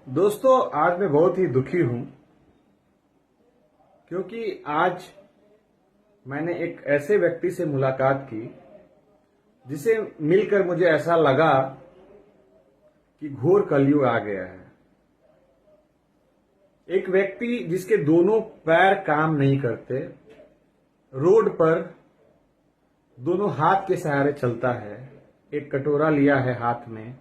दोस्तों, आज मैं बहुत ही दुखी हूं क्योंकि आज मैंने एक ऐसे व्यक्ति से मुलाकात की जिसे मिलकर मुझे ऐसा लगा कि घोर कलयुग आ गया है। एक व्यक्ति जिसके दोनों पैर काम नहीं करते, रोड पर दोनों हाथ के सहारे चलता है, एक कटोरा लिया है हाथ में,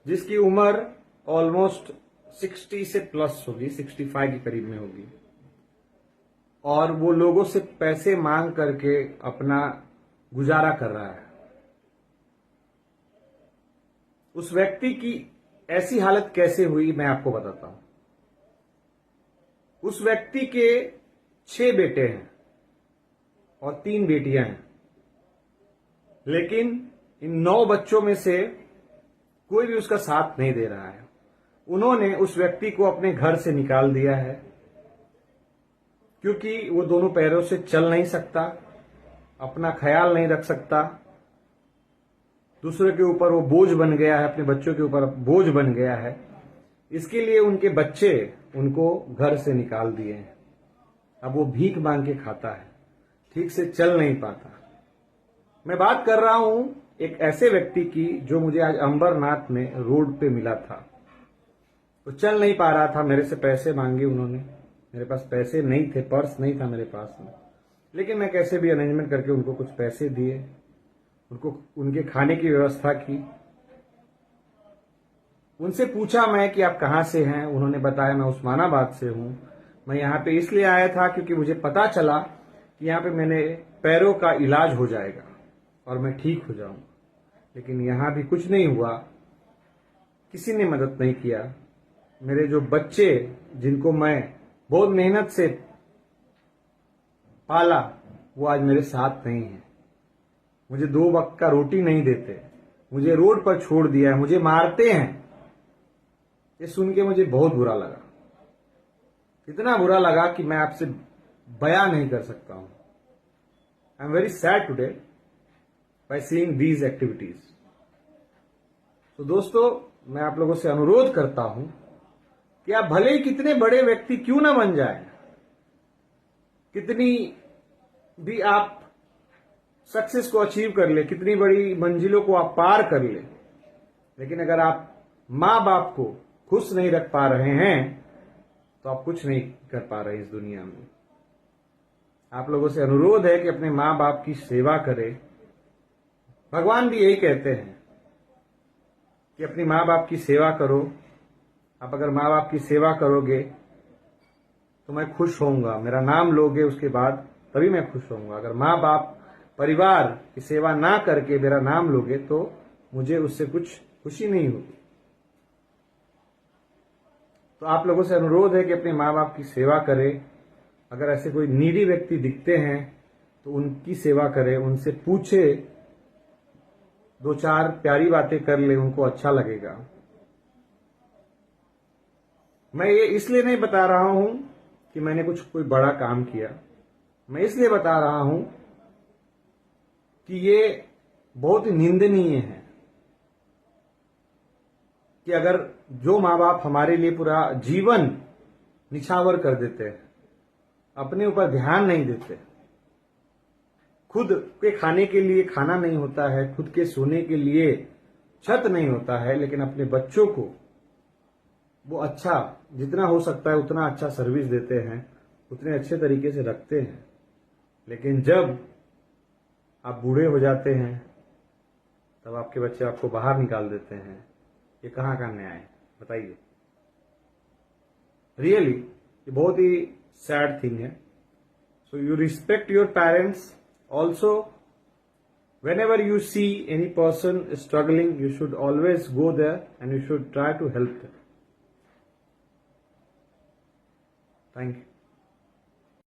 जिसकी उम्र ऑलमोस्ट 60 से प्लस होगी, 65 के करीब में होगी, और वो लोगों से पैसे मांग करके अपना गुजारा कर रहा है। उस व्यक्ति की ऐसी हालत कैसे हुई मैं आपको बताता हूं। उस व्यक्ति के 6 बेटे हैं और 3 बेटियां हैं, लेकिन इन 9 बच्चों में से कोई भी उसका साथ नहीं दे रहा है। उन्होंने उस व्यक्ति को अपने घर से निकाल दिया है क्योंकि वो दोनों पैरों से चल नहीं सकता, अपना ख्याल नहीं रख सकता, दूसरे के ऊपर वो बोझ बन गया है, अपने बच्चों के ऊपर बोझ बन गया है। इसके लिए उनके बच्चे उनको घर से निकाल दिए हैं। अब वो भीख मांग के खाता है, ठीक से चल नहीं पाता। मैं बात कर रहा हूं एक ऐसे व्यक्ति की जो मुझे आज अंबरनाथ में रोड पे मिला था। तो चल नहीं पा रहा था, मेरे से पैसे मांगे उन्होंने, मेरे पास पैसे नहीं थे, पर्स नहीं था मेरे पास में, लेकिन मैं कैसे भी अरेंजमेंट करके उनको कुछ पैसे दिए, उनको उनके खाने की व्यवस्था की। उनसे पूछा मैं कि आप कहां से हैं। उन्होंने बताया मैं उस्मानाबाद से हूं। मैं यहाँ पे इसलिए आया था क्योंकि मुझे पता चला कि यहाँ पे मैंने पैरों का इलाज हो जाएगा और मैं ठीक हो जाऊंगा, लेकिन यहाँ भी कुछ नहीं हुआ, किसी ने मदद नहीं किया। मेरे जो बच्चे जिनको मैं बहुत मेहनत से पाला वो आज मेरे साथ नहीं है, मुझे 2 वक्त का रोटी नहीं देते, मुझे रोड पर छोड़ दिया है, मुझे मारते हैं। ये सुन के मुझे बहुत बुरा लगा, इतना बुरा लगा कि मैं आपसे बयां नहीं कर सकता हूं। I am very sad today by seeing these activities. तो दोस्तों, मैं आप लोगों से अनुरोध करता हूं कि आप भले ही कितने बड़े व्यक्ति क्यों ना बन जाए, कितनी भी आप सक्सेस को अचीव कर ले, कितनी बड़ी मंजिलों को आप पार कर ले, लेकिन अगर आप माँ बाप को खुश नहीं रख पा रहे हैं तो आप कुछ नहीं कर पा रहे इस दुनिया में। आप लोगों से अनुरोध है कि अपने माँ बाप की सेवा करें। भगवान भी यही कहते हैं कि अपनी माँ बाप की सेवा करो। आप अगर माँ बाप की सेवा करोगे तो मैं खुश होऊंगा, मेरा नाम लोगे उसके बाद तभी मैं खुश होऊंगा। अगर माँ बाप परिवार की सेवा ना करके मेरा नाम लोगे तो मुझे उससे कुछ खुशी नहीं होगी। तो आप लोगों से अनुरोध है कि अपने माँ बाप की सेवा करें। अगर ऐसे कोई नीडी व्यक्ति दिखते हैं तो उनकी सेवा करें, उनसे पूछे, 2-4 प्यारी बातें कर ले, उनको अच्छा लगेगा। मैं ये इसलिए नहीं बता रहा हूं कि मैंने कोई बड़ा काम किया, मैं इसलिए बता रहा हूं कि ये बहुत ही निंदनीय है कि अगर जो माँ बाप हमारे लिए पूरा जीवन निछावर कर देते हैं, अपने ऊपर ध्यान नहीं देते, खुद के खाने के लिए खाना नहीं होता है, खुद के सोने के लिए छत नहीं होता है, लेकिन अपने बच्चों को वो अच्छा जितना हो सकता है उतना अच्छा सर्विस देते हैं, उतने अच्छे तरीके से रखते हैं, लेकिन जब आप बूढ़े हो जाते हैं तब आपके बच्चे आपको बाहर निकाल देते हैं। ये कहाँ का न्याय है बताइए। रियली ये बहुत ही सैड थिंग है। So you respect your parents also. Whenever you see any person struggling, you should always go there and you should try to help them. Thank you.